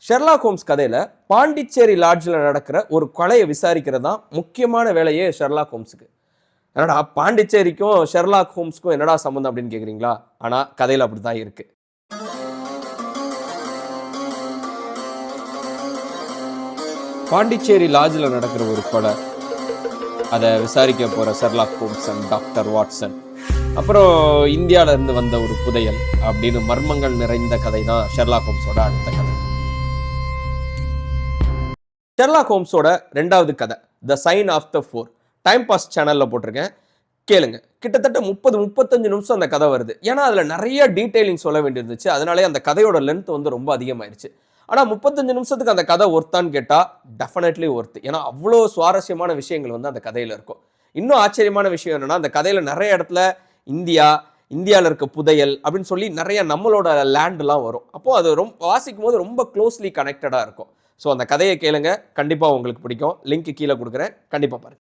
Sherlock Holmes கதையில பாண்டிச்சேரி லாட்ஜில் நடக்கிற ஒரு கொலையை விசாரிக்கிறது தான் முக்கியமான வேலையே ஷெர்லாக் ஹோம்ஸுக்கு. என்னடா பாண்டிச்சேரிக்கும் ஷெர்லாக் ஹோம்ஸ்க்கும் என்னடா சம்மந்தம் அப்படின்னு கேட்குறீங்களா? ஆனால் கதையில் அப்படி தான் இருக்கு. பாண்டிச்சேரி லாட்ஜில் நடக்கிற ஒரு கொலை, அதை விசாரிக்க போகிற Sherlock Holmes and doctor Watson, அப்புறம் இந்தியாவிலேருந்து வந்த ஒரு புதையல் அப்படின்னு மர்மங்கள் நிறைந்த கதை தான் ஷெர்லாக் ஹோம்ஸோட அடுத்த கதை. ஷெர்லாக் ஹோம்ஸோட ரெண்டாவது கதை the sign of the four time pass சேனலில் போட்டிருக்கேன், கேளுங்க. கிட்டத்தட்ட 30-35 நிமிஷம் அந்த கதை வருது. ஏன்னா அதில் நிறைய டீட்டெயிலிங் சொல்ல வேண்டியிருந்துச்சு. அதனாலே அந்த கதையோட லென்த் வந்து ரொம்ப அதிகமாயிருச்சு. ஆனால் 35 நிமிஷத்துக்கு அந்த கதை ஒர்த்தான்னு கேட்டால் டெஃபினெட்லி ஒர்த்து. ஏன்னா அவ்வளோ சுவாரஸ்யமான விஷயங்கள் வந்து அந்த கதையில் இருக்கும். இன்னும் ஆச்சரியமான விஷயம் என்னன்னா, அந்த கதையில் நிறைய இடத்துல இந்தியாவில் இருக்க புதையல் அப்படின்னு சொல்லி நிறைய நம்மளோட லேண்ட்லாம் வரும். அப்போது அது ரொம்ப வாசிக்கும் போது ரொம்ப க்ளோஸ்லி கனெக்டடாக இருக்கும். ஸோ அந்த கதையை கேளுங்க, கண்டிப்பாக உங்களுக்கு பிடிக்கும். லிங்க் கீழே கொடுக்குறேன், கண்டிப்பாக பாருங்கள்.